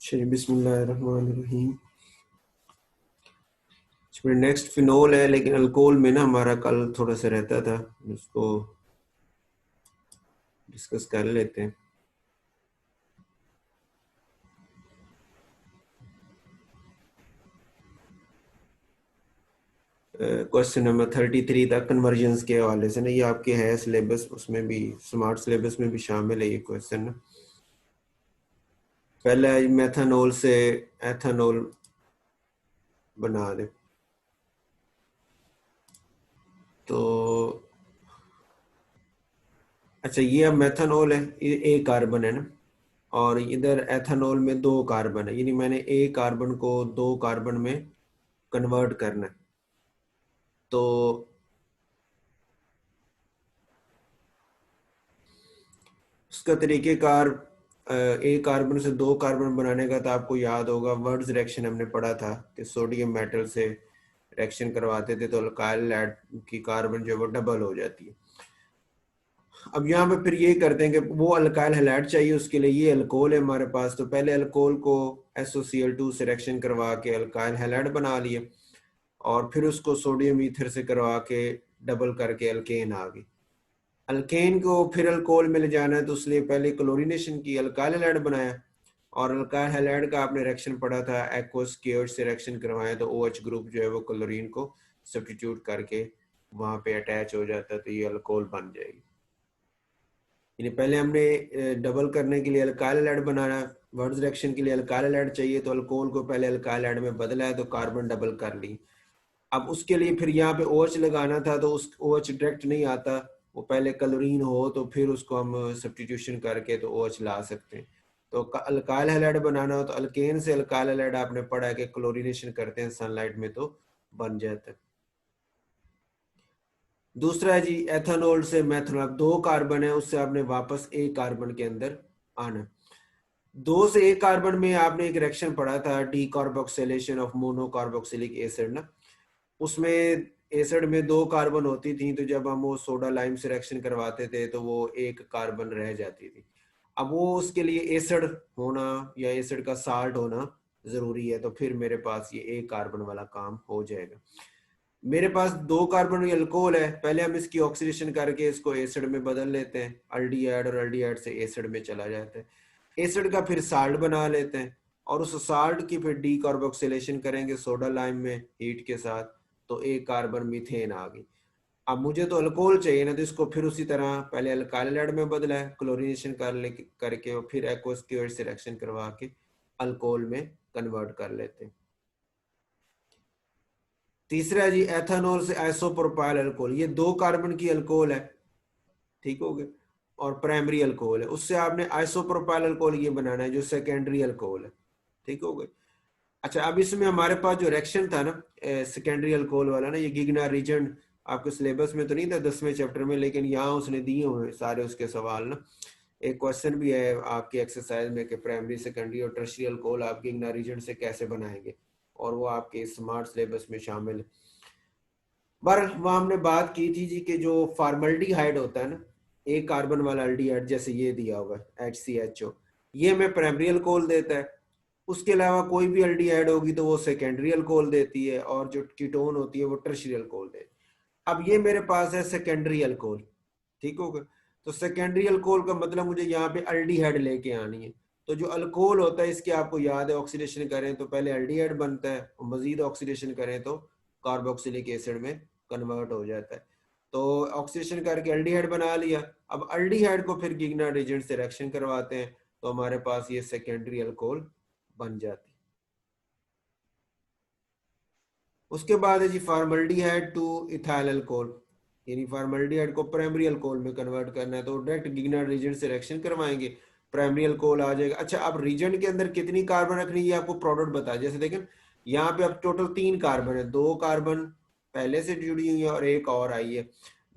चलिए बिस्मिल्लाहिर्रहमानिर्रहीम। इसमें नेक्स्ट फिनोल है, लेकिन अल्कोहल में ना हमारा कल थोड़ा सा रहता था, उसको डिस्कस कर लेते हैं। क्वेश्चन नंबर 33 तक कन्वर्जन्स के हवाले से ना, ये आपके है सिलेबस, उसमें भी स्मार्ट सिलेबस में भी शामिल है ये क्वेश्चन ना। पहले मेथनॉल से एथेनॉल बना दे। तो अच्छा, ये अब मेथनॉल है, ये एक कार्बन है ना, और इधर एथेनॉल में दो कार्बन है, यानी मैंने एक कार्बन को दो कार्बन में कन्वर्ट करना है। तो उसका तरीक़ेकार एक कार्बन से दो कार्बन बनाने का, तो आपको याद होगा वर्ड्स रिएक्शन हमने पढ़ा था कि सोडियम मेटल से रिएक्शन करवाते थे तो अल्काइल ऐड की कार्बन जो है वो डबल हो जाती है। अब यहाँ पे फिर ये करते हैं कि वो अल्काइल हैलाइड चाहिए, उसके लिए ये अल्कोहल है हमारे पास, तो पहले अल्कोहल को SOCl2 से रिएक्शन करवा के अल्काइल हैलाइड बना लिए, और फिर उसको सोडियम ईथर से करवा के डबल करके अल्केन आ गई। अल्केन को फिर अल्कोहल में ले जाना है, तो इसलिए पहले क्लोरीनेशन की, अल्काइल हैलाइड बनाया, और अल्काइल हैलाइड का आपने रिएक्शन पढ़ा था, एक्वस केयर से रिएक्शन करवाया तो OH ग्रुप जो है वो क्लोरीन को सब्स्टिट्यूट करके वहां पे अटैच हो जाता है, तो ये अल्कोहल बन जाएगी। यानी पहले हमने डबल करने के लिए अल्काइल हैलाइड बनाना, वर्ड्स रिएक्शन के लिए अल्काइल हैलाइड चाहिए, तो अल्कोहल को पहले अल्काइल हैलाइड में बदला है तो कार्बन डबल कर ली। अब उसके लिए फिर यहाँ पे OH लगाना था, तो उस OH डायरेक्ट नहीं आता, वो पहले क्लोरीन हो तो फिर उसको हम सब्स्टिट्यूशन करके तो OH ला सकते हैं। तो अल्काइल हैलाइड बनाना हो तो अल्केन से अल्काइल हैलाइड आपने पढ़ा है कि क्लोरीनेशन करते हैं सनलाइट में तो बन जाता है। दूसरा है जी एथेनॉल से मेथनॉल, दो कार्बन है, उससे आपने वापस एक कार्बन के अंदर आना। दो से एक कार्बन में आपने एक रिएक्शन पढ़ा था, डीकार्बोक्सिलेशन ऑफ मोनोकार्बोक्सिलिक एसिड ना, उसमें एसिड में दो कार्बन होती थी, तो जब हम वो सोडा लाइम से रिएक्शन करवाते थे तो वो एक कार्बन रह जाती थी। अब वो उसके लिए एसिड होना या एसिड का साल्ट होना जरूरी है, तो फिर मेरे पास ये एक कार्बन वाला काम हो जाएगा। मेरे पास दो कार्बन अल्कोहल है, पहले हम इसकी ऑक्सीडेशन करके इसको एसिड में बदल लेते हैं, अल्डिहाइड, और अल्डिहाइड से एसिड में चला जाता है। एसिड का फिर साल्ट बना लेते हैं, और उस साल्ट की फिर डीकार्बोक्सिलेशन करेंगे सोडा लाइम में हीट के साथ, तो एक कार्बन मीथेन आ गई। अब मुझे तो अल्कोहल चाहिए ना, तो इसको फिर उसी तरह पहले अल्काइल हैलाइड में बदला है, क्लोरीनेशन करके और फिर एक्वस की से रिएक्शन करवा के अल्कोहल में कन्वर्ट कर लेते हैं। तीसरा जी एथेनॉल से आइसोप्रोपाइल अल्कोहल, ये दो कार्बन की अल्कोहल है, ठीक हो गया, और प्राइमरी अल्कोहल है, उससे आपने आइसोप्रोपाइल अल्कोहल ये बनाना है जो सेकेंडरी अल्कोहल है, ठीक हो गया। अच्छा, अब इसमें हमारे पास जो रिएक्शन था ना सेकेंडरी अल्कोहल वाला ना, ये गिगना रीजन आपके सिलेबस में तो नहीं था 10वें चैप्टर में, लेकिन यहाँ उसने दिए हुए सारे उसके सवाल ना। एक क्वेश्चन भी है आपकी एक्सरसाइज में कि प्राइमरी सेकेंडरी और टर्शियरी अल्कोहल आप गिगना रीजन से कैसे बनाएंगे, और वो आपके स्मार्ट सिलेबस में शामिल है। पर वहाँ हमने बात की थी जी कि जो फार्मल्डिहाइड होता है ना, एक कार्बन वाला अल्डिहाइड, जैसे ये दिया हुआ है HCHO, ये हमें प्राइमरी अल्कोहल देता है। उसके अलावा कोई भी अल्डिहाइड होगी तो वो सेकेंडरी अल्कोहल देती है, और जो कीटोन होती है वो टर्शियरी अल्कोहल देती है। अब ये मेरे पास है सेकेंडरी अल्कोहल, ठीक होगा। तो सेकेंडरी अल्कोहल का मतलब मुझे यहाँ पे अल्डिहाइड लेके आनी है। तो जो अल्कोहल होता है इसके आपको याद है, ऑक्सीडेशन करें तो पहले अल्डिहाइड बनता है, और मजीद ऑक्सीडेशन करें तो कार्बोक्सिलिक एसिड में कन्वर्ट हो जाता है। तो ऑक्सीडेशन करके अल्डिहाइड बना लिया। अब अल्डिहाइड को फिर गिग्नार्ड एजेंट से रिएक्शन करवाते हैं, तो हमारे पास ये सेकेंडरी अल्कोहल बन जाती है। उसके बाद है जी फार्मल्डिहाइड टू इथाइल अल्कोहल, यानी फार्मल्डिहाइड को प्राइमरी अल्कोहल में कन्वर्ट करना है, तो डायरेक्ट गिग्नार्ड रीजेंट से रिएक्शन करवाएंगे, प्राइमरी अल्कोहल आ जाएगा। अच्छा, अब रीजेंट के अंदर कितनी कार्बन रखनी है ये आपको प्रोडक्ट बता, जैसे देखें यहाँ पे अब टोटल 3 कार्बन है, 2 कार्बन पहले से जुड़ी हुई है और एक और आई है।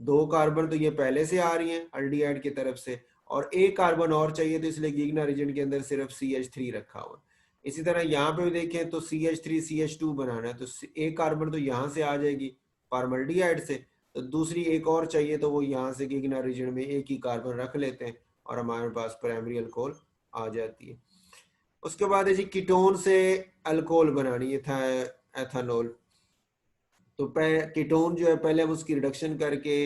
2 कार्बन तो ये पहले से आ रही है अल्डिहाइड की तरफ से, और एक कार्बन और चाहिए, तो इसलिए गिग्नार्ड रीजेंट के अंदर सिर्फ CH3 रखा हुआ है। इसी तरह यहाँ पे भी देखें तो CH3 CH2 बनाना है, तो एक कार्बन तो यहाँ से आ जाएगी फार्मल्डिहाइड से, तो दूसरी एक और चाहिए, तो वो यहाँ से गिग्ना रीजन में एक ही कार्बन रख लेते हैं और हमारे पास प्राइमरी अल्कोहल आ जाती है। उसके बाद है जी कीटोन से अल्कोहल बनानी है था एथानॉल। तो कीटोन जो है पहले हम उसकी रिडक्शन करके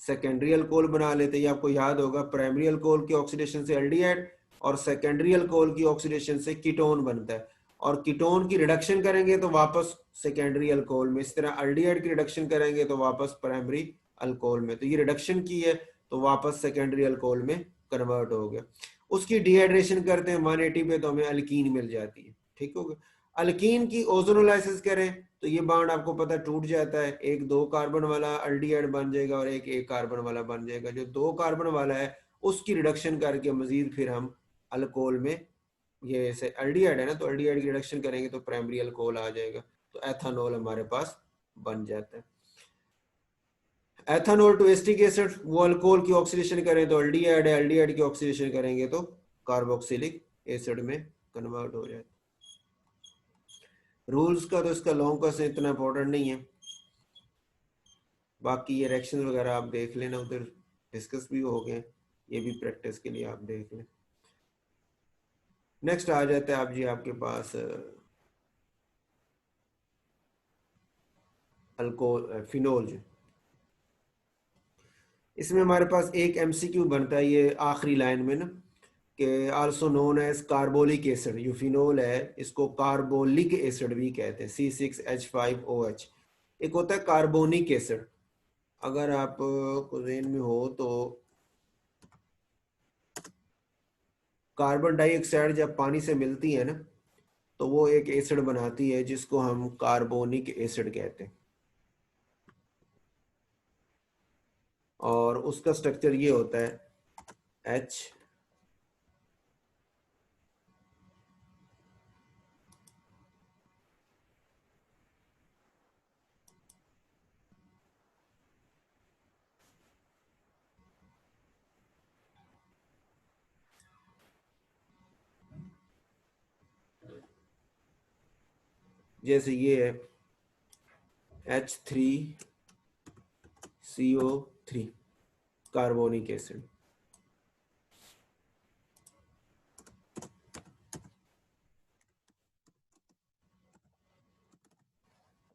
सेकेंडरी अल्कोहल बना लेते हैं। ये आपको याद होगा, प्राइमरी अल्कोहल की ऑक्सीडेशन से एल्डिहाइड और सेकेंडरी अल्कोहल की ऑक्सीडेशन से कीटोन बनता है। और कीटोन की रिडक्शन करेंगे तो वापस सेकेंडरी अल्कोहल में, इस तरह एल्डिहाइड की रिडक्शन करेंगे तो वापस प्राइमरी अल्कोहल में। तो ये रिडक्शन की है तो वापस सेकेंडरी अल्कोहल में कन्वर्ट हो गया। उसकी डिहाइड्रेशन करते हैं 180 पे तो हमें अल्कीन मिल जाती है। ठीक हो गया। अल्कीन की ओजोनोलाइसिस करें तो ये बॉन्ड आपको पता टूट जाता है, एक 2 कार्बन वाला एल्डिहाइड बन जाएगा और एक 1 कार्बन वाला बन जाएगा। जो 2 कार्बन वाला है उसकी रिडक्शन करके मजीद फिर हम अल्कोहल में, ये ऐसे एल्डिहाइड है ना, तो एल्डिहाइड की रिडक्शन करेंगे तो प्राइमरी अल्कोहल आ जाएगा, तो एथानॉल हमारे पास बन जाता है। एथानॉल टू एस्टिक एसिड, वो अल्कोहल की ऑक्सीडेशन करें तो एल्डिहाइड है, एल्डिहाइड की ऑक्सीडेशन करेंगे तो कार्बोक्सिलिक एसिड में कन्वर्ट हो जाता है। रूल्स का तो इसका लॉन्ग का से इतना इंपॉर्टेंट नहीं है, बाकी ये रिएक्शन वगैरह आप देख लेना, उधर डिस्कस भी हो गए, ये भी प्रैक्टिस के लिए आप देख लें। नेक्स्ट आ जाता है आप जी आपके पास अल्कोहल फिनोल जो, इसमें हमारे पास एक एमसीक्यू बनता है ये आखिरी लाइन में ना, कि also known as carbolic acid. ये फिनोल है, इसको कार्बोलिक एसिड भी कहते हैं, C6H5OH। एक होता है कार्बोनिक एसिड, अगर आप को ज़हन में हो तो कार्बन डाइऑक्साइड जब पानी से मिलती है ना तो वो एक एसिड बनाती है जिसको हम कार्बोनिक एसिड कहते हैं। और उसका स्ट्रक्चर ये होता है H, जैसे ये है H3CO3 carbonic acid.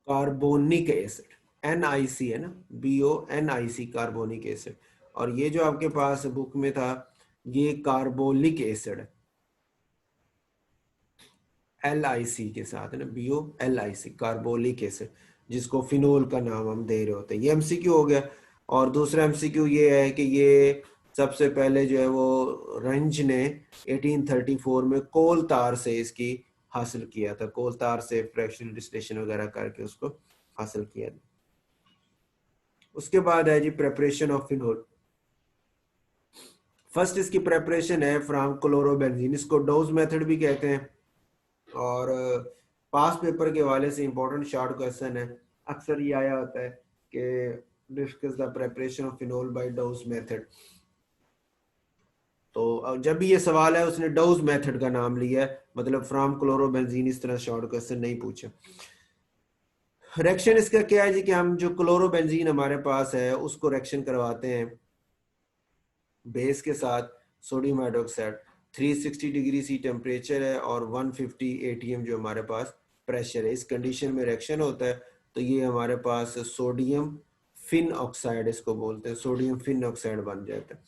Carbonic acid NiC है ना, BONiC कार्बोनिक एसिड। और ये जो आपके पास बुक में था ये कार्बोलिक एसिड है, LiC के साथ है ना, BOLiC कार्बोलिक एसिड, जिसको फिनोल का नाम हम दे रहे होते हैं। ये एमसीक्यू हो गया। और दूसरा एमसीक्यू ये है कि ये सबसे पहले जो है वो रंज ने 1834 में कोल तार से इसकी हासिल किया था, कोल तार से फ्रैक्शनल डिस्टिलेशन वगैरह करके उसको हासिल किया था। उसके बाद है जी प्रेपरेशन ऑफ फिनोल। फर्स्ट इसकी प्रेपरेशन है फ्रॉम क्लोरोबेंजीन, इसको डोज मेथड भी कहते हैं। और पास पेपर के हवाले से इंपॉर्टेंट शॉर्ट क्वेश्चन है, अक्सर ये आया होता है कि discuss the preparation of phenol by Dow's method. तो जब भी ये सवाल है उसने डोज मेथड का नाम लिया है, मतलब फ्रॉम क्लोरोबेंजीन, इस तरह शॉर्ट क्वेश्चन नहीं पूछा। रिएक्शन इसका क्या है जी कि हम जो क्लोरोबेंजीन हमारे पास है उसको रिएक्शन करवाते हैं बेस के साथ sodium hydroxide. 360 degree C temperature है और 150 ATM जो हमारे पास प्रेशर है। इस कंडीशन में रिएक्शन होता है तो ये हमारे पास सोडियम फिन ऑक्साइड इसको बोलते हैं, सोडियम फिन ऑक्साइड बन जाता है।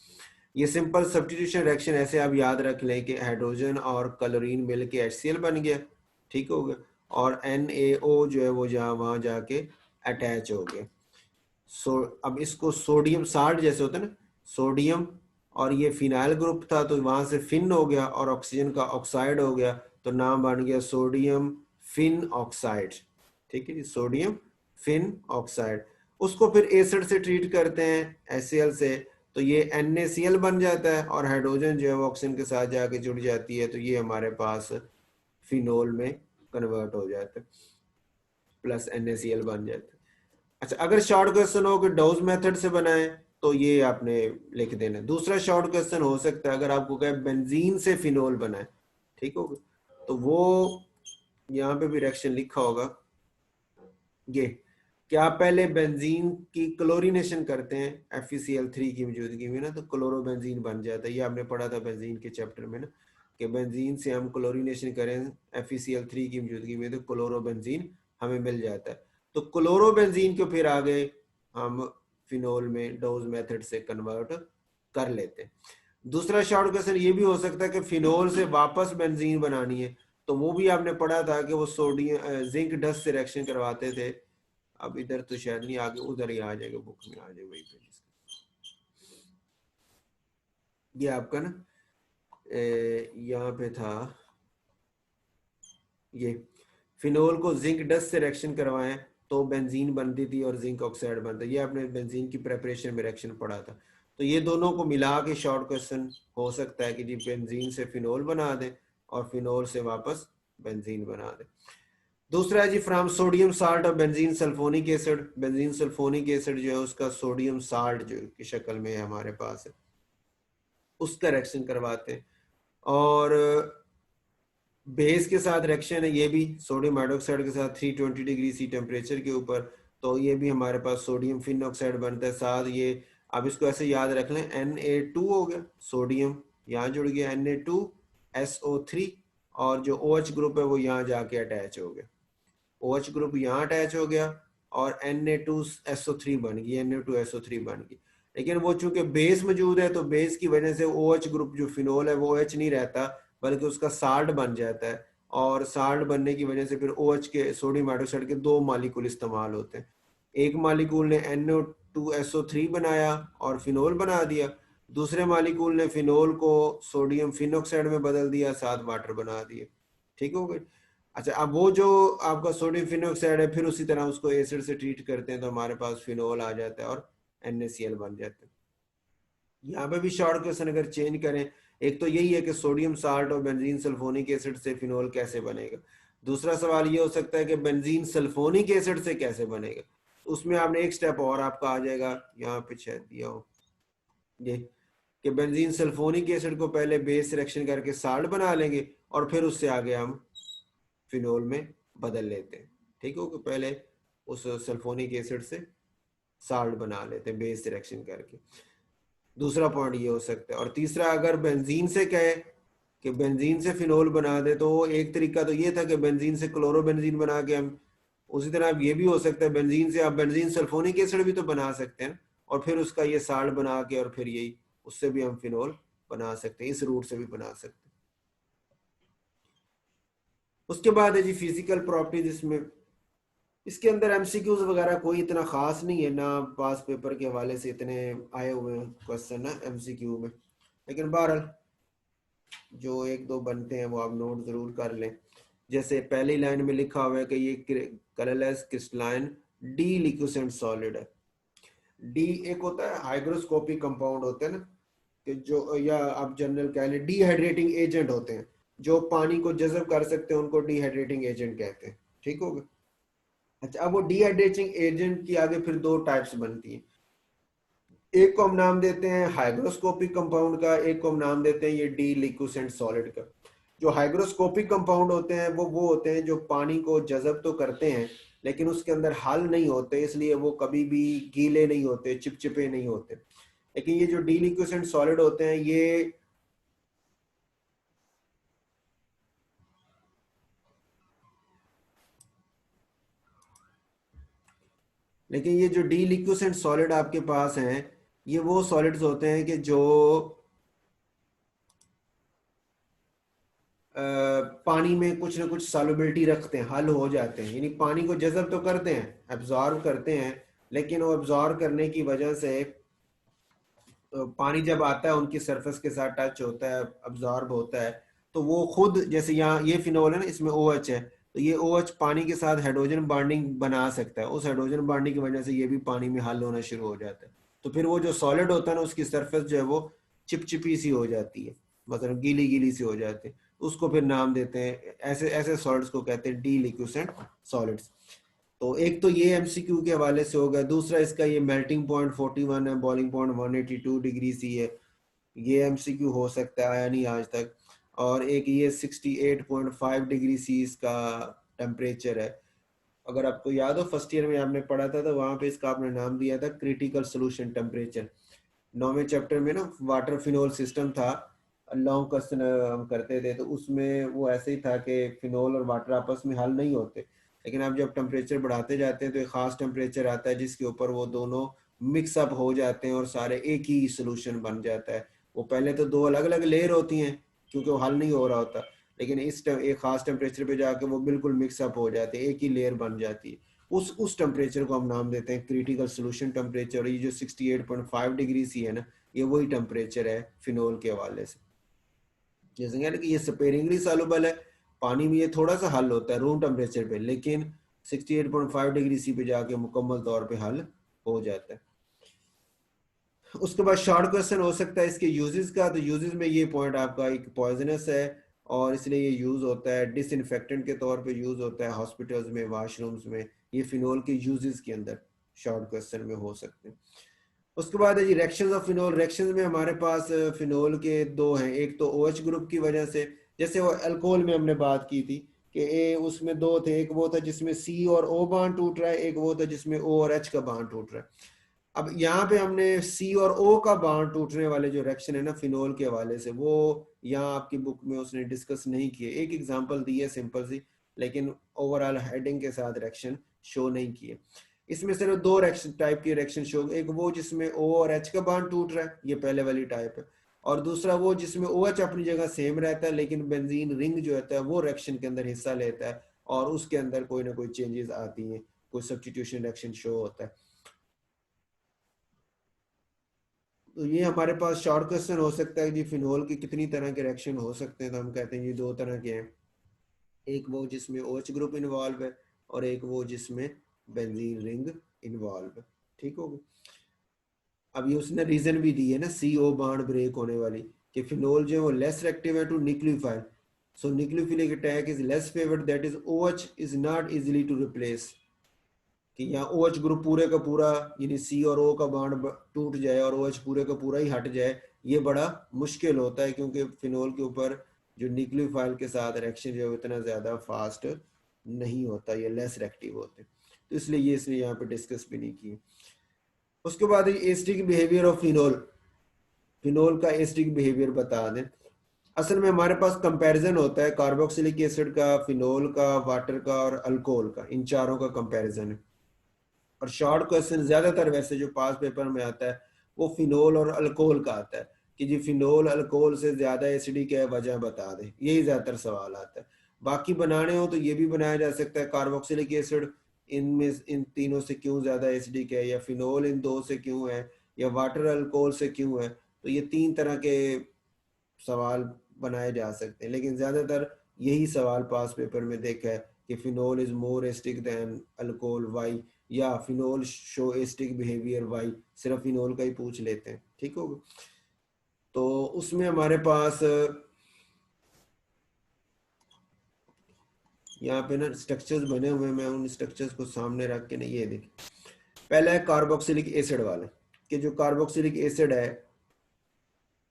ये सिंपल सब्स्टिट्यूशन रिएक्शन ऐसे आप याद रख लें कि हाइड्रोजन और क्लोरीन मिल के HCl बन गया, ठीक हो गया, और NaO जो है वो जहाँ वहाँ जाके अटैच हो गया। अब इसको सोडियम साल्ट जैसे होता है ना, सोडियम और ये फिनाइल ग्रुप था तो वहां से फिन हो गया और ऑक्सीजन का ऑक्साइड हो गया, तो नाम बन गया सोडियम फिन ऑक्साइड। ठीक है जी, सोडियम फिन ऑक्साइड। उसको फिर एसिड से ट्रीट करते हैं HCl से, तो ये NaCl बन जाता है और हाइड्रोजन जो है वो ऑक्सीजन के साथ जाके जुड़ जाती है, तो ये हमारे पास फिनोल में कन्वर्ट हो जाता है, प्लस NaCl बन जाता है। अच्छा, अगर शॉर्ट क्वेश्चन हो कि डोज मेथड से बनाए तो ये आपने लिख देना। दूसरा शॉर्ट क्वेश्चन हो सकता है अगर आपको कहे बेंजीन से फिनोल बनाए, ठीक होगा, तो वो यहाँ पे भी रिएक्शन लिखा होगा ये, क्या पहले बेंजीन की क्लोरीनेशन करते हैं FeCl3 की मौजूदगी में ना, तो क्लोरोबेंजीन बन जाता है। ये आपने पढ़ा था बेंजीन के चैप्टर में ना। कि बेंजीन से हम क्लोरीनेशन करें FeCl3 की मौजूदगी में तो क्लोरोबेंजीन हमें मिल जाता है। तो क्लोरोबेंजीन को फिर आगे हम फिनोल में डोज मेथड से कन्वर्ट कर लेते हैं। दूसरा शॉर्ट क्वेश्चन ये भी हो सकता है कि फिनोल से वापस बेंजीन बनानी है, तो वो भी आपने पढ़ा था कि वो सोडियम जिंक डस्ट से रिएक्शन करवाते थे। अब इधर तो शायद नहीं, आगे उधर ही आ जाएगा, बुक में आ जाएगा वही पे। ये आपका ना यहाँ पे था, ये फिनोल को जिंक डस्ट से रिएक्शन करवाएं तो बेंजीन बनती थी और जिंक ऑक्साइड बनता है। ये आपने बेंजीन की प्रेपरेशन में रिएक्शन पढ़ा था। तो ये दोनों को मिला के शॉर्ट क्वेश्चन हो सकता है कि जी बेंजीन से फिनोल बना दें और फिनोल से वापस बेंजीन बना दें। दूसरा है जी फ्रॉम सोडियम साल्ट और benzene sulphonic acid. Benzene sulphonic acid जो है उसका सोडियम साल्ट जो की शक्ल में हमारे पास है, उसका रिएक्शन करवाते हैं। और बेस के साथ रिएक्शन है ये भी सोडियम हाइड्रोक्साइड के साथ 320 डिग्री सी टेम्परेचर के ऊपर, तो ये भी हमारे पास सोडियम फिन ऑक्साइड बनता है। साथ ये अब इसको ऐसे याद रख लें, Na2 हो गया, सोडियम यहाँ जुड़ गया Na2SO3, और जो OH ग्रुप है वो यहाँ जाके अटैच हो गया, OH ग्रुप यहाँ अटैच हो गया और Na2SO3 बन गई, Na2SO3 बन गई। लेकिन वो चूंकि बेस मौजूद है तो बेस की वजह से OH ग्रुप जो फिनोल है वो OH नहीं रहता बल्कि उसका साल्ट बन जाता है, और साल्ट बनने की वजह से फिर OH के सोडियम हाइड्रोक्साइड के दो मालिक्यूल इस्तेमाल होते हैं। एक मालिक्यूल ने NO2SO3 बनाया और फिनोल बना दिया, दूसरे मालिक्यूल ने फिनोल को सोडियम फिन ऑक्साइड में बदल दिया, साथ वाटर बना दिए। ठीक हो गई। अच्छा, अब वो जो आपका सोडियम फिनॉक्साइड है फिर उसी तरह उसको एसिड से ट्रीट करते हैं तो हमारे पास फिनोल आ जाता है और NaCl बन जाता है। यहाँ पे भी शॉर्ट क्वेश्चन अगर चेंज करें, एक तो यही है कि सोडियम साल्ट और बेंजीन सल्फोनिक एसिड से फिनोल कैसे बनेगा। दूसरा सवाल ये हो सकता है कि बेंजीन सल्फोनिक एसिड से कैसे बनेगा। उसमें आपने एक स्टेप और आपका आ जाएगा, यहाँ पे शायद दिया हो ये कि बेंजीन सल्फोनिक एसिड को पहले बेस रिएक्शन करके साल्ट बना लेंगे और फिर उससे आगे हम फिनोल में बदल लेते हैं। ठीक हो, कि पहले उस सल्फोनिक एसिड से साल्ट बना लेते हैं बेस रिएक्शन करके। दूसरा पॉइंट ये हो सकता है। और तीसरा, अगर बेंजीन से कहे कि बेंजीन से फिनोल बना दे तो एक तरीका तो ये था कि बेंजीन से क्लोरोबेंजीन बना के हम, उसी तरह अब ये भी हो सकता है बेंजीन से आप बेंजीन सल्फोनिक एसिड भी तो बना सकते हैं और फिर उसका ये साल्ट बना के और फिर यही उससे भी हम फिनोल बना सकते हैं, इस रूट से भी बना सकते हैं। उसके बाद है जी फिजिकल प्रॉपर्टीज। इसमें इसके अंदर एमसीक्यूज वगैरह कोई इतना खास नहीं है ना, पास पेपर के हवाले से इतने आए हुए हैं क्वेश्चन ना एमसीक्यू में, लेकिन बहरहाल जो एक दो बनते हैं वो आप नोट जरूर कर लें। जैसे पहली लाइन में लिखा हुआ है कि ये कलरलेस क्रिस्टलाइन डी लिक्विसेंट सॉलिड है। डी एक होता है हाइग्रोस्कोपिक कंपाउंड होते हैं ना, कि जो, या आप जनरल कह लें डिहाइड्रेटिंग एजेंट होते हैं, जो पानी को जज़ब कर सकते हैं उनको डिहाइड्रेटिंग एजेंट कहते हैं। ठीक हो गया। अच्छा, अब वो डिहाइड्रेटिंग एजेंट की आगे फिर दो टाइप्स बनती हैं। एक को हम नाम देते हैं हाइग्रोस्कोपिक कंपाउंड का, एक को हम नाम देते हैं ये डी लिक्विसेंट सॉलिड का। जो हाइग्रोस्कोपिक कंपाउंड होते हैं वो होते हैं जो पानी को जज़ब तो करते हैं लेकिन उसके अंदर हल नहीं होते, इसलिए वो कभी भी गीले नहीं होते, चिपचिपे नहीं होते। लेकिन ये जो डी लिक्विसेंट सॉलिड होते हैं ये जो डी लिक्विसेंट सॉलिड आपके पास हैं, ये वो सॉलिड्स होते हैं कि जो पानी में कुछ ना कुछ सॉल्युबिलिटी रखते हैं, हल हो जाते हैं, यानी पानी को जज़ब तो करते हैं, एब्जॉर्ब करते हैं, लेकिन वो एब्जॉर्ब करने की वजह से पानी जब आता है उनकी सरफेस के साथ टच होता है, एब्जॉर्ब होता है, तो वो खुद, जैसे यहाँ ये फिनोल है ना, इसमें OH है, तो ये OH पानी के साथ हाइड्रोजन बॉन्डिंग बना सकता है। उस हाइड्रोजन बॉन्डिंग की वजह से ये भी पानी में हल होना शुरू हो जाता है। तो फिर वो जो सॉलिड होता है ना, उसकी सरफेस जो है वो चिपचिपी सी हो जाती है, मतलब गीली गीली सी हो जाती है। उसको फिर नाम देते हैं, ऐसे ऐसे सॉलिड्स को कहते हैं डी लिक्विसेंट सॉलिड्स। तो एक तो ये एमसीक्यू के हवाले से होगा। दूसरा, इसका ये मेल्टिंग पॉइंट 41 है, बॉइलिंग पॉइंट 182 डिग्री सी है, ये एमसीक्यू हो सकता है, आया नहीं आज तक। और एक ये 68.5 डिग्री सी इसका टेम्परेचर है। अगर आपको याद हो फर्स्ट ईयर में आपने पढ़ा था तो वहां पे इसका आपने नाम दिया था क्रिटिकल सोल्यूशन टेम्परेचर। 9वें चैप्टर में ना वाटर फिनोल सिस्टम था, लॉन्ग क्वेश्चन हम करते थे, तो उसमें वो ऐसे ही था कि फिनोल और वाटर आपस में हल नहीं होते, लेकिन आप जब टेम्परेचर बढ़ाते जाते हैं तो एक ख़ास टेम्परेचर आता है जिसके ऊपर वो दोनों मिक्सअप हो जाते हैं और सारे एक ही सोल्यूशन बन जाता है। वो पहले तो दो अलग अलग लेयर होती हैं क्योंकि वो हल नहीं हो रहा होता, लेकिन एक ख़ास टेम्परेचर पे जाके वो बिल्कुल मिक्सअप हो जाते हैं, एक ही लेयर बन जाती है। उस टेम्परेचर को हम नाम देते हैं क्रिटिकल सोल्यूशन टेम्परेचर। ये जो 68.5 डिग्री सी है ना, ये वही टेम्परेचर है फिनोल के हवाले से। जैसे कहते हैं कि ये स्पेरिंगली सॉल्युबल है, पानी में ये थोड़ा सा हल होता है रूम टेम्परेचर पे, लेकिन 68.5 डिग्री सी पे जाके मुकम्मल तौर पे हल हो जाता है। उसके बाद शॉर्ट क्वेश्चन हो सकता है इसके यूजेस का, तो यूजेस में ये पॉइंट आपका एक पॉइजनस है और इसलिए ये यूज होता है डिसइंफेक्टेंट के तौर पे यूज होता है हॉस्पिटल्स में, वाशरूम्स में। ये फिनोल के यूजेस के अंदर शॉर्ट क्वेश्चन में हो सकते हैं। उसके बाद है जी रिएक्शंस ऑफ फिनोल। रिएक्शंस में हमारे पास फिनोल के दो हैं, एक तो OH ग्रुप की वजह से, जैसे वो अल्कोहल में हमने बात की थी कि उसमें दो थे, एक वो था जिसमें C और O बांड टूट रहा है, एक वो था जिसमें O और H का बांड टूट रहा है। अब यहाँ पे हमने C और O का बांड टूटने वाले जो रिएक्शन है ना फिनोल के हवाले से, वो यहाँ आपकी बुक में उसने डिस्कस नहीं किए। एक एग्जांपल दी है सिंपल सी, लेकिन ओवरऑल हेडिंग के साथ रिएक्शन शो नहीं किए। इसमें सिर्फ दो रिएक्शन टाइप के रिएक्शन शो, एक वो जिसमें O और H का बांड टूट रहा है, ये पहले वाली टाइप है, और दूसरा वो जिसमें OH अपनी जगह सेम रहता है लेकिन बेंजीन रिंग जो होता है वो रिएक्शन के अंदर हिस्सा लेता है और उसके अंदर कोई ना कोई चेंजेस आती हैं, कोई सब्स्टिट्यूशन रिएक्शन शो होता है। तो ये हमारे पास शॉर्ट क्वेश्चन हो सकता है जी, फिनोल की कितनी तरह के रिएक्शन हो सकते हैं, तो हम कहते हैं ये दो तरह के हैं, एक वो जिसमें OH ग्रुप इन्वॉल्व है और एक वो जिसमें बेंजीन रिंग इन्वॉल्व है। ठीक हो गया। अब ये उसने रीजन भी दी है ना CO बांड ब्रेक होने वाली, कि फिनोल जो है वो लेस रेक्टिव है to nucleophile, so nucleophilic attack is less favoured, that is OH is not easily to replace. कि यहाँ OH ग्रुप पूरे का पूरा यानी C और O का बॉन्ड टूट जाए और OH पूरे का पूरा ही हट जाए, ये बड़ा मुश्किल होता है क्योंकि फिनोल के ऊपर जो न्यूक्लियोफाइल के साथ रिएक्शन जो है इतना ज़्यादा फास्ट नहीं होता, ये लेस रिएक्टिव होते, तो इसलिए ये इसने यहाँ पे डिस्कस भी नहीं की। उसके बाद acidic behaviour of phenol, phenol का एसिडिक बिहेवियर बता दें। असल में हमारे पास कंपैरिजन होता है कार्बोक्सिलिक एसिड का, फिनोल का, वाटर का और अल्कोहल का, इन चारों का कंपैरिजन है। और शॉर्ट क्वेश्चन ज्यादातर वैसे जो पास पेपर में आता है वो फिनोल और अल्कोहल का आता है कि जी फिनोल अल्कोहल से ज्यादा एसिडिक है, वजह बता दे, यही ज्यादातर सवाल आता है। बाकी बनाने हो तो ये भी बनाया जा सकता है कार्बोक्सिलिक एसिड इनमें इन तीनों से क्यों ज्यादा एसिडिक है, या फिनोल इन दो से क्यों है, या वाटर अल्कोहल से क्यों है, तो ये तीन तरह के सवाल बनाए जा सकते हैं, लेकिन ज्यादातर यही सवाल पास पेपर में देखा है कि phenol is more acidic than alcohol why, या phenol show acidic behaviour why, सिर्फ फिनोल का ही पूछ लेते हैं। ठीक होगा। तो उसमें हमारे पास यहाँ पे ना स्ट्रक्चर्स बने हुए हैं, मैं उन स्ट्रक्चर्स को सामने रख के ना ये देख, पहला है कार्बोक्सिलिक एसिड वाला, कि जो कार्बोक्सिलिक एसिड है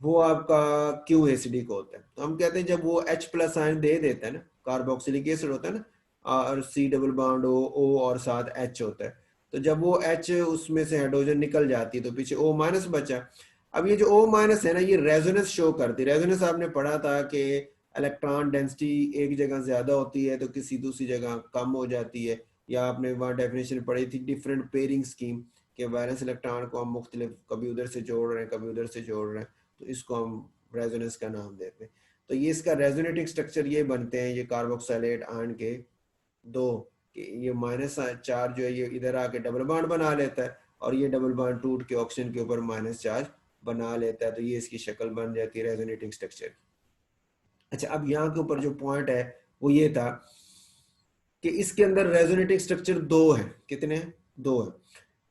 वो आपका क्यों एसिडिक होता है, तो हम कहते हैं जब वो H प्लस आयन दे देता है ना, कार्बोक्सिलिक एसिड होता है ना, और C डबल बॉन्ड O और साथ H होता है, तो जब वो H उसमें से हाइड्रोजन निकल जाती है तो पीछे O माइनस बचा। अब ये जो O माइनस है ना, ये रेजोनेंस शो करती है। रेजोनेंस आपने पढ़ा था कि इलेक्ट्रॉन डेंसिटी एक जगह ज्यादा होती है तो किसी दूसरी जगह कम हो जाती है, या आपने वहाँ डेफिनेशन पढ़ी थी डिफरेंट पेयरिंग स्कीम, कि वैलेंस इलेक्ट्रॉन को हम मुख्तलिफ कभी उधर से जोड़ रहे हैं कभी उधर से जोड़ रहे हैं, तो इसको हम रेजोनेंस का नाम देते हैं। तो ये इसका रेजोनेटिंग स्ट्रक्चर ये बनते हैं ये कार्बोक्सिलेट आयन के दो, कि ये माइनस चार्ज जो है ये इधर आके डबल बॉन्ड बना लेता है और ये डबल बॉन्ड टूट के ऑक्सीजन के ऊपर माइनस चार्ज बना लेता है, तो ये इसकी शक्ल बन जाती है रेजोनेटिंग स्ट्रक्चर। अच्छा, अब यहाँ के ऊपर जो पॉइंट है वो ये था कि इसके अंदर रेजोनेटिंग स्ट्रक्चर दो है, कितने हैं, दो है।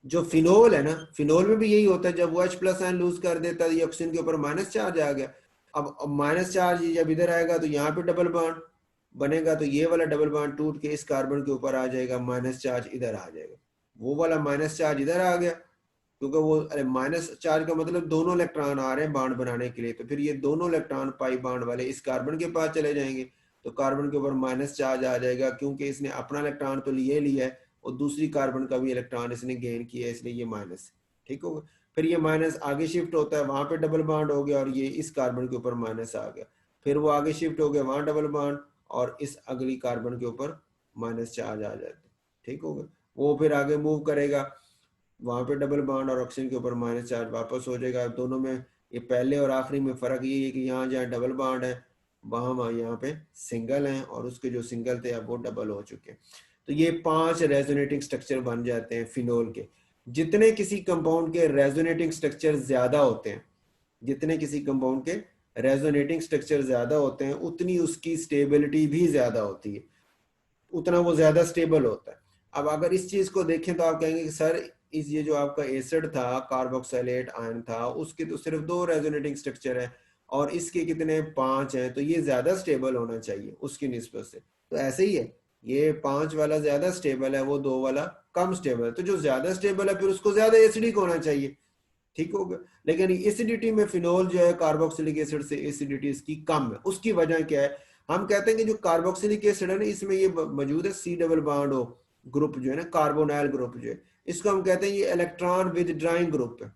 जो फिनोल है ना, फिनोल में भी यही होता है, जब वो H प्लस आयन लूज कर देता है ये ऑक्सीजन के ऊपर माइनस चार्ज आ गया। अब माइनस चार्ज जब इधर आएगा तो यहाँ पे डबल बॉन्ड बनेगा, तो ये वाला डबल बॉन्ड टूट के इस कार्बन के ऊपर आ जाएगा, माइनस चार्ज इधर आ जाएगा, वो वाला माइनस चार्ज इधर आ गया, क्योंकि वो अरे माइनस चार्ज का मतलब दोनों इलेक्ट्रॉन आ रहे हैं बॉन्ड बनाने के लिए, तो फिर ये दोनों इलेक्ट्रॉन पाई बॉन्ड वाले इस कार्बन के पास चले जाएंगे, तो कार्बन के ऊपर माइनस चार्ज आ जाएगा क्योंकि इसने अपना इलेक्ट्रॉन तो लिए लिया है और दूसरी कार्बन का भी इलेक्ट्रॉन इसने गेन किया है, इसलिए ये माइनस। ठीक होगा। फिर ये माइनस आगे शिफ्ट होता है, वहां पे डबल बॉन्ड हो गया और ये इस कार्बन के ऊपर माइनस आ गया, फिर वो आगे शिफ्ट हो गया, वहां डबल बॉन्ड और इस अगली कार्बन के ऊपर माइनस चार्ज आ जाता है, ठीक हो गया। वो फिर आगे मूव करेगा, वहां पे डबल बॉन्ड और ऑक्सीजन के ऊपर माइनस चार्ज वापस हो जाएगा। दोनों में ये पहले और आखिरी में फर्क ये है कि यहाँ जहाँ डबल बॉन्ड है वहां यहाँ पे सिंगल है, और उसके जो सिंगल थे अब वो डबल हो चुके हैं। तो ये 5 रेजोनेटिंग स्ट्रक्चर बन जाते हैं फिनोल के। जितने किसी कंपाउंड के रेजोनेटिंग स्ट्रक्चर ज्यादा होते हैं, जितने किसी कंपाउंड के रेजोनेटिंग स्ट्रक्चर ज्यादा होते हैं, उतनी उसकी स्टेबिलिटी भी ज्यादा होती है, उतना वो ज्यादा स्टेबल होता है। अब अगर इस चीज को देखें तो आप कहेंगे कि सर इस ये जो आपका एसिड था कार्बोक्सिलेट आयन था, उसके तो सिर्फ 2 रेजोनेटिंग स्ट्रक्चर है और इसके कितने 5 हैं, तो ये ज्यादा स्टेबल होना चाहिए उसकी निस्बत से। तो ऐसे ही है, ये 5 वाला ज्यादा स्टेबल है, वो 2 वाला कम स्टेबल है। तो जो ज्यादा स्टेबल है फिर उसको ज्यादा एसिडिक होना चाहिए, ठीक हो गया। लेकिन एसिडिटी में फिनोल जो है कार्बोक्सिलिक एसिड से एसिडिटी इसकी कम है। उसकी वजह क्या है, हम कहते हैं कि जो कार्बोक्सिलिक एसिड है ना, इसमें ये मौजूद है C double bond O group जो है ना, कार्बोनाइल ग्रुप जो है, इसको हम कहते हैं ये इलेक्ट्रॉन विदड्राइंग ग्रुप है,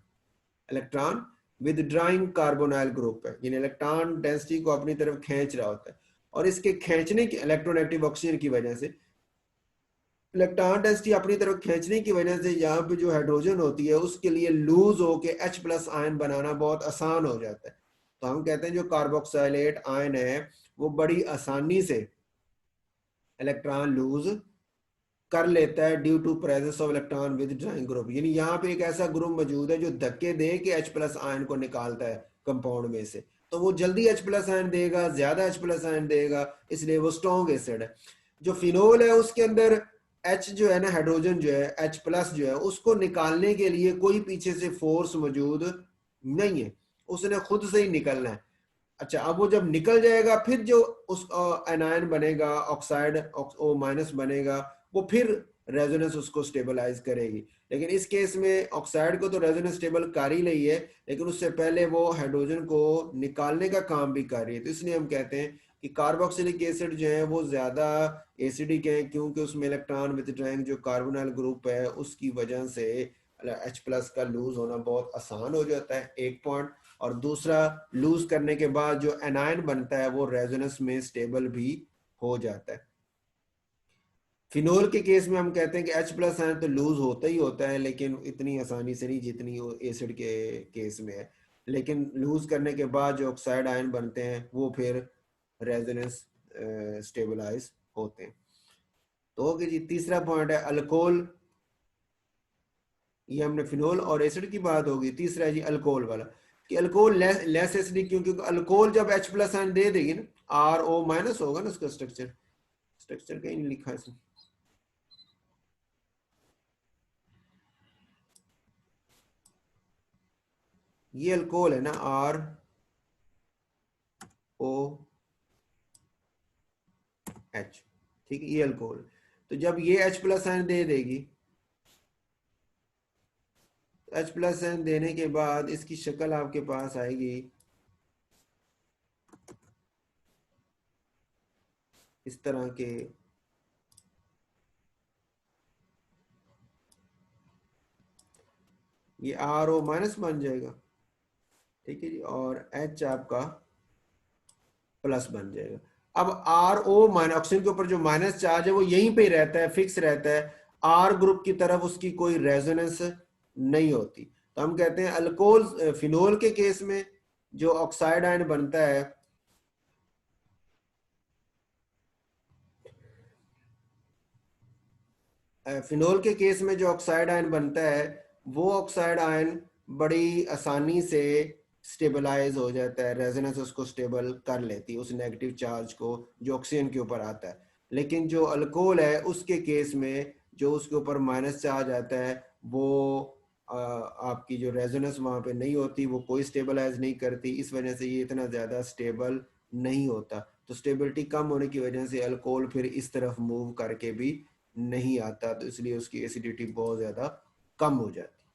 इलेक्ट्रॉन विदड्राइंग कार्बोनाइल ग्रुप है, यानी इलेक्ट्रॉन डेंसिटी को अपनी तरफ खींच रहा होता है। और इसके खींचने की इलेक्ट्रोनेगेटिव ऑक्सीजन की वजह से, इलेक्ट्रॉन डेंसिटी अपनी तरफ खींचने की वजह से यहाँ पे जो हाइड्रोजन होती है उसके लिए लूज होके H+ आयन बनाना बहुत आसान हो जाता है। तो हम कहते हैं जो कार्बोक्सिलेट आयन है वो बड़ी आसानी से इलेक्ट्रॉन लूज कर लेता है due to presence of electron withdrawing group. यानी यहाँ पे एक ऐसा ग्रुप मौजूद है जो धक्के दे के H+ आयन को निकालता है कंपाउंड में से, तो वो जल्दी H+ आयन देगा, ज्यादा H+ आयन देगा, इसलिए वो स्ट्रॉन्ग एसिड है। जो फिनोल है उसके अंदर H जो है ना, हाइड्रोजन जो है H+ जो है, उसको निकालने के लिए कोई पीछे से फोर्स मौजूद नहीं है, उसने खुद से ही निकलना है। अच्छा, अब वो जब निकल जाएगा फिर जो उस एनायन बनेगा, ऑक्साइड O- बनेगा, वो फिर रेजोनेंस उसको स्टेबलाइज करेगी। लेकिन इस केस में ऑक्साइड को तो रेजोनेंस स्टेबल कर ही रही है, लेकिन उससे पहले वो हाइड्रोजन को निकालने का काम भी कर रही है। तो इसलिए हम कहते हैं कि कार्बोक्सिलिक एसिड जो है वो ज्यादा एसिडिक है, क्योंकि उसमें इलेक्ट्रॉन विदड्राइंग जो कार्बोनाइल ग्रुप है उसकी वजह से H+ का लूज होना बहुत आसान हो जाता है, एक पॉइंट। और दूसरा, लूज करने के बाद जो एनायन बनता है वो रेजोनेंस में स्टेबल भी हो जाता है। फिनोल के केस में हम कहते हैं कि H+ आयन तो लूज होता ही होता है, लेकिन इतनी आसानी से नहीं जितनी वो एसिड के केस में है। लेकिन लूज करने के बाद जो ऑक्साइड आयन बनते हैं वो फिर रेजोनेंस स्टेबलाइज होते हैं। तो हो गया जी। तीसरा पॉइंट है अल्कोहल। ये हमने फिनोल और एसिड की बात होगी। तीसरा है जी अल्कोहल वाला, कि अल्कोहल लेस एसिडिक, क्योंकि अल्कोहल जब H+ आयन दे देगी ना, RO- होगा ना उसका स्ट्रक्चर, स्ट्रक्चर कहीं नहीं लिखा है इसमें। ये अल्कोहल है ना, ROH, ठीक है, ये अल्कोहल। तो जब ये H+ आयन दे देगी, H+ आयन देने के बाद इसकी शक्ल आपके पास आएगी इस तरह के, ये RO- बन जाएगा, ठीक है जी, और H आपका प्लस बन जाएगा। अब RO- ऑक्सीजन के ऊपर जो माइनस चार्ज है वो यहीं पे ही रहता है, फिक्स रहता है, R ग्रुप की तरफ उसकी कोई रेजोनेंस नहीं होती। तो हम कहते हैं अल्कोहल, फिनोल के केस में जो ऑक्साइड आयन बनता है, फिनोल के केस में जो ऑक्साइड आयन बनता है वो ऑक्साइड आयन बड़ी आसानी से स्टेबलाइज हो जाता है, रेजोनेंस उसको स्टेबल कर लेती है, उस नेगेटिव चार्ज को जो ऑक्सीजन के ऊपर आता है। लेकिन जो अल्कोहल है उसके केस में जो उसके ऊपर माइनस चार्ज आता है वो आपकी जो रेजोनेंस वहाँ पे नहीं होती, वो कोई स्टेबलाइज नहीं करती, इस वजह से ये इतना ज़्यादा स्टेबल नहीं होता। तो स्टेबिलिटी कम होने की वजह से अल्कोहल फिर इस तरफ मूव करके भी नहीं आता, तो इसलिए उसकी एसिडिटी बहुत ज्यादा कम हो जाती।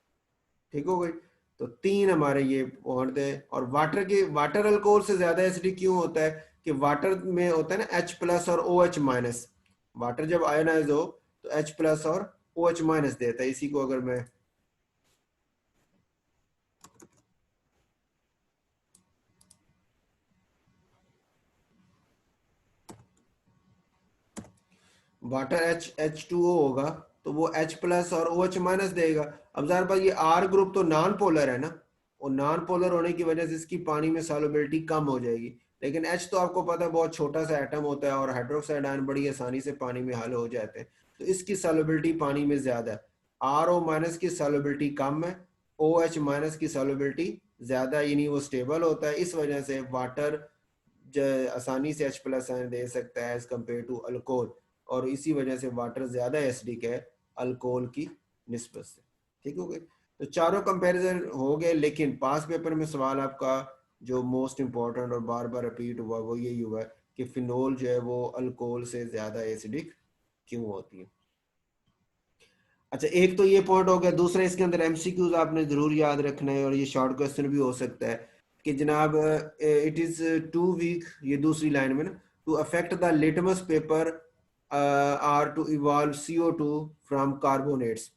ठीक हो गई। तो 3 हमारे ये पॉइंट है। और वाटर अल्कोहल से ज्यादा एसिडिक क्यों होता है, कि वाटर में होता है ना H+ और OH-। वाटर जब आयनाइज हो तो H+ और OH- देता है। इसी को अगर मैं वाटर H2O होगा तो वो H प्लस और OH माइनस देगा। अब ज़ाहिर बात ये R ग्रुप तो नॉन पोलर है ना, और नॉन पोलर होने की वजह से इसकी पानी में सॉल्युबिलिटी कम हो जाएगी। लेकिन H तो आपको पता है बहुत छोटा सा एटम होता है और हाइड्रोक्साइड आयन बड़ी आसानी से पानी में हल हो जाते हैं, तो इसकी सॉल्युबिलिटी पानी में ज़्यादा है। RO माइनस की सॉल्युबिलिटी कम है, OH माइनस की सॉल्युबिलिटी ज़्यादा, यानी वो स्टेबल होता है। इस वजह से वाटर आसानी से H प्लस आयन दे सकता है एज कम्पेयर टू अल्कोहल, और इसी वजह से वाटर ज्यादा एसिडिक है अल्कोहल की निस्बत से। ठीक हो गए, तो चारों कंपैरिजन हो गए। लेकिन पास पेपर में सवाल आपका जो मोस्ट इंपॉर्टेंट और बार बार रिपीट हुआ वो यही हुआ है कि फिनोल जो है वो अल्कोहल से ज्यादा एसिडिक क्यों होती है। अच्छा, एक तो ये पॉइंट हो गया। दूसरा, इसके अंदर एमसीक्यूज आपने जरूर याद रखना है, और ये शॉर्ट क्वेश्चन भी हो सकता है कि जनाब इट इज टू वीक, ये दूसरी लाइन में ना, to affect the litmus paper or to evolve CO2 from carbonates,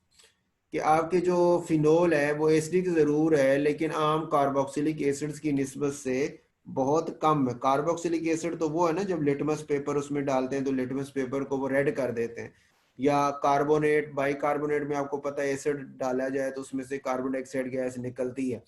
कि आपके जो फिनोल है वो एसिडिक जरूर है लेकिन आम कार्बोक्सिलिक एसिड्स की निस्बत से बहुत कम है। कार्बोक्सिलिक एसिड तो वो है ना जब लिटमस पेपर उसमें डालते हैं तो लिटमस पेपर को वो रेड कर देते हैं, या कार्बोनेट, बाइकार्बोनेट में आपको पता है एसिड डाला जाए तो उसमें से कार्बन डाइऑक्साइड गैस निकलती है,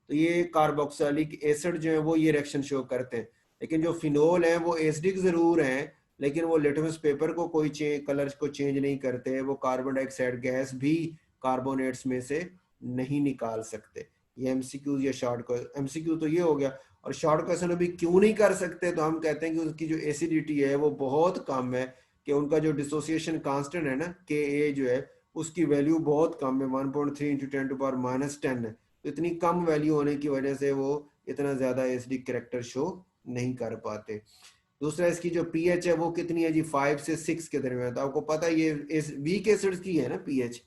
तो ये कार्बोक्सिलिक एसिड जो है वो ये रिएक्शन शो करते हैं। लेकिन जो फिनोल है वो एसिडिक जरूर हैं लेकिन वो लिटमस पेपर को कोई कलर को चेंज नहीं करते, वो कार्बन डाइऑक्साइड गैस भी कार्बोनेट्स में से नहीं निकाल सकते। ये एमसीक्यू या शॉर्ट एमसीक्यू तो ये हो गया। और शॉर्ट क्वेश्चन अभी क्यों नहीं कर सकते, तो हम कहते हैं कि उसकी जो एसिडिटी है वो बहुत कम है, कि उनका जो डिसोसिएशन कांस्टेंट है ना Ka जो है उसकी वैल्यू बहुत कम है, 1.3 इंटू 10⁻10 है। तो इतनी कम वैल्यू होने की वजह से वो इतना ज्यादा एसिडिक कैरेक्टर शो नहीं कर पाते। दूसरा, इसकी जो पीएच है वो कितनी है जी, 5 से 6 के दरमियान। तो आपको पता है ये इस वीक एसिड्स की है ना पीएच,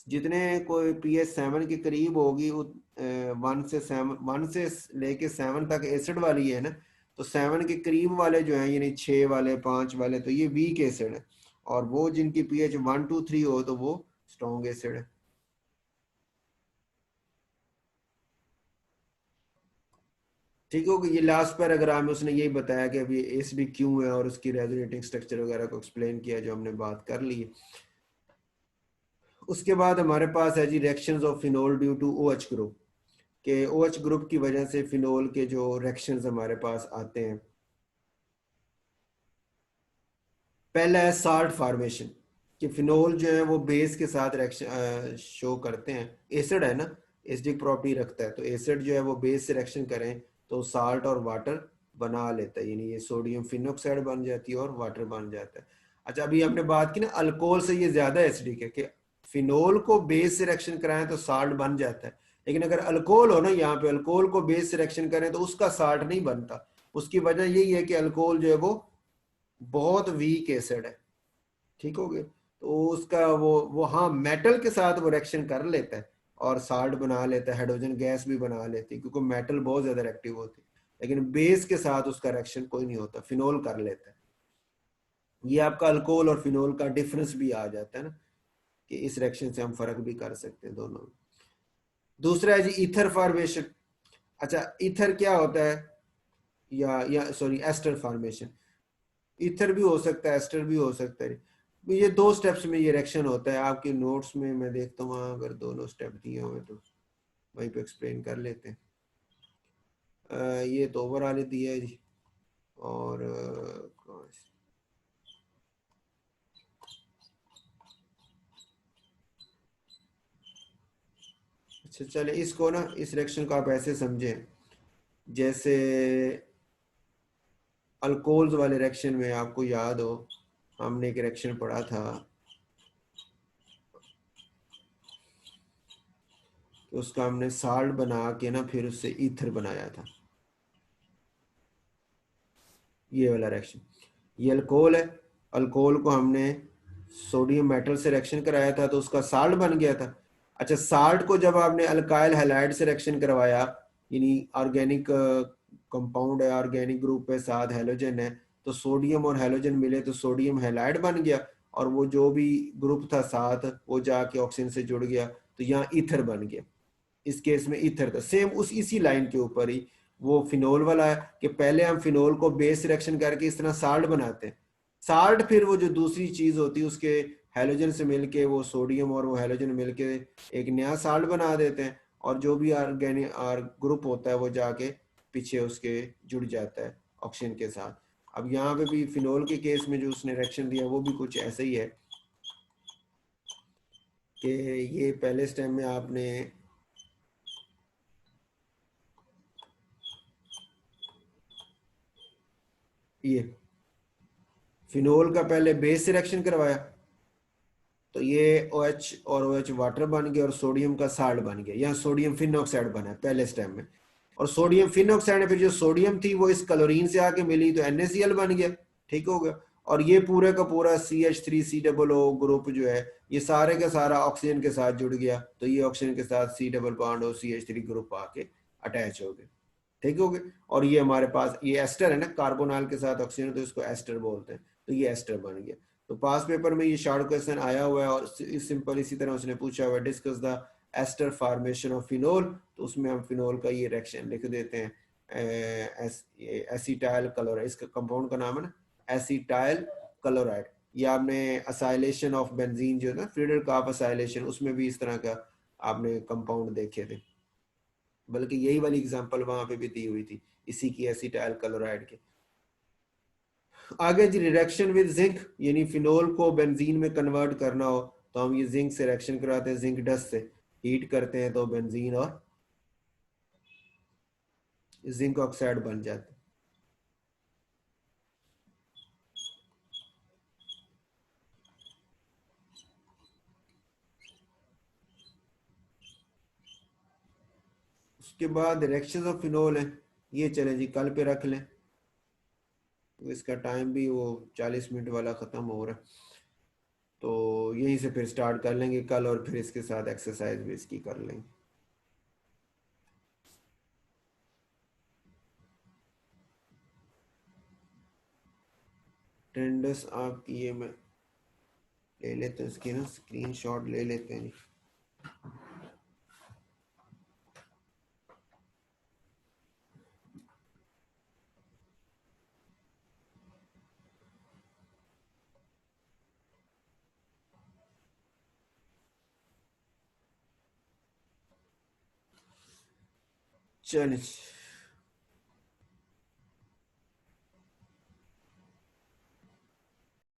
जितने कोई पीएच 7 के करीब होगी 1 से लेके 7 तक एसिड वाली है ना, तो 7 के करीब वाले जो हैं यानी 6 वाले 5 वाले तो ये वीक एसिड है, और वो जिनकी पीएच 1 2 3 हो तो वो स्ट्रॉन्ग एसिड है। ठीक हो गया। ये लास्ट पैराग्राफ में उसने यही बताया कि अभी एसिडिक क्यों है और उसकी रेजोनेटिंग स्ट्रक्चर वगैरह को एक्सप्लेन किया जो हमने बात कर ली है। उसके बाद हमारे पास है जी reactions of phenol due to OH group, के OH ग्रुप की वजह से फिनोल के जो रिएक्शंस हमारे पास आते हैं। पहला है साल्ट फॉर्मेशन, कि फिनोल जो है वो बेस के साथ रिएक्शन शो करते हैं। एसिड है ना, एसिडिक प्रॉपर्टी रखता है, तो एसिड जो है वो बेस से रिएक्शन करें तो साल्ट और वाटर बना लेता है, यानी ये सोडियम फिनोक्साइड बन जाती है और वाटर बन जाता है। अच्छा, अभी हमने बात की ना अल्कोहल से ये ज्यादा एसिडिक है, कि फिनोल को बेस से रिएक्शन कराएं तो साल्ट बन जाता है, लेकिन अगर अल्कोहल हो ना, यहाँ पे अल्कोहल को बेस से रिएक्शन करें तो उसका साल्ट नहीं बनता। उसकी वजह यही है कि अल्कोहल जो है वो बहुत वीक एसिड है। ठीक हो गया, तो उसका वो हाँ मेटल के साथ वो रिएक्शन कर लेता है और साल्ट बना लेता है, हाइड्रोजन गैस भी बना लेती है क्योंकि मेटल बहुत ज्यादा रिएक्टिव होती है, लेकिन बेस के साथ उसका रिएक्शन कोई नहीं होता, फिनोल कर लेता है। ये आपका अल्कोहल और फिनोल का डिफरेंस भी आ जाता है ना, कि इस रिएक्शन से हम फर्क भी कर सकते हैं दोनों में। दूसरा है जी ईथर फॉर्मेशन। अच्छा, ईथर क्या होता है, या सॉरी एस्टर फॉर्मेशन। ईथर भी हो सकता है, एस्टर भी हो सकता है। ये 2 स्टेप्स में ये रिएक्शन होता है। आपके नोट्स में मैं देखता हूँ अगर दोनों स्टेप दिए हुए तो वहीं पे एक्सप्लेन कर लेते हैं। ये तो ओवरऑल दिया है जी, और अच्छा चले इसको ना, इस रिएक्शन को आप ऐसे समझें जैसे अल्कोहल्स वाले रिएक्शन में आपको याद हो हमने एक रिएक्शन पढ़ा था कि उसका हमने साल्ट बना के ना फिर उससे ईथर बनाया था। ये वाला रिएक्शन, ये अल्कोहल है, अल्कोहल को हमने सोडियम मेटल से रिएक्शन कराया था तो उसका साल्ट बन गया था। अच्छा, साल्ट को जब आपने अल्काइल हैलाइड से रिएक्शन करवाया, यानी ऑर्गेनिक कंपाउंड है, ऑर्गेनिक ग्रुप है, साथ हैलोजन है, तो सोडियम और हैलोजन मिले तो सोडियम हैलाइड बन गया, और वो जो भी ग्रुप था साथ वो जाके ऑक्सीजन से जुड़ गया तो यहाँ ईथर बन गया। इस केस में ईथर था सेम उस इसी लाइन के ऊपर ही वो फिनोल वाला है, कि पहले हम फिनोल को बेस रिएक्शन करके इस तरह साल्ट बनाते हैं, साल्ट फिर वो जो दूसरी चीज होती है उसके हैलोजन से मिलके वो सोडियम और वो हैलोजन मिलके एक नया साल्ट बना देते हैं, और जो भी ऑर्गेनिक ग्रुप होता है वो जाके पीछे उसके जुड़ जाता है ऑक्सीजन के साथ। अब यहाँ पे भी फिनोल के केस में जो उसने रिएक्शन दिया वो भी कुछ ऐसा ही है कि ये पहले स्टेप में आपने ये फिनोल का पहले बेस से रिएक्शन करवाया, तो ये OH और OH वाटर बन गया और सोडियम का साल्ट बन गया, यहाँ सोडियम फिन ऑक्साइड बना है पहले स्टेप में। और सोडियम फिन ऑक्साइड में फिर जो सोडियम थी वो इस क्लोरीन से आके मिली तो NaCl बन गया, ठीक हो गया। और ये पूरे का पूरा CH3COO ग्रुप जो है ये सारे का सारा ऑक्सीजन के साथ जुड़ गया, तो ये ऑक्सीजन के साथ C डबल बॉन्ड और CH3 ग्रुप आके अटैच हो गए, ठीक हो गए। और ये हमारे पास ये एस्टर है ना, कार्बोनाल के साथ ऑक्सीजन, तो इसको एस्टर बोलते हैं, तो ये एस्टर बन गया। तो पास पेपर में ये शॉर्ट क्वेश्चन आया हुआ है और सिंपल इसी तरह उसने पूछा हुआ है, discuss the ester formation of phenol, तो उसमें हम फिनोल का ये रिएक्शन लिख देते हैं एसिटाइल क्लोराइड, इसका कंपाउंड का नाम है ना एसिटाइल क्लोराइड। ये आपने असाइलेशन ऑफ बेंजीन जो है ना फ्रीडर काफ असाइलेशन, उसमें भी इस तरह का आपने कंपाउंड देखे थे, बल्कि यही वाली एग्जांपल वहां पे भी दी हुई थी इसी की एसिटाइल क्लोराइड के। आगे जी रिएक्शन विद जिंक, यानी फिनोल को बेंजीन में कन्वर्ट करना हो तो हम ये जिंक से रिएक्शन कराते हैं, जिंक डस्ट से हीट करते हैं तो बेंजीन और जिंक ऑक्साइड बन जाते हैं। उसके बाद रिएक्शन ऑफ फिनोल है, ये चले जी कल पे रख लें, तो इसका टाइम भी वो 40 मिनट वाला ख़त्म हो रहा है, तो यहीं से फिर स्टार्ट कर लेंगे कल, और फिर इसके साथ एक्सरसाइज भी इसकी कर लेंगे। अटेंडेंस आपकी ये मैं ले लेते हैं, इसकी ना स्क्रीन शॉट ले लेते हैं। चलिए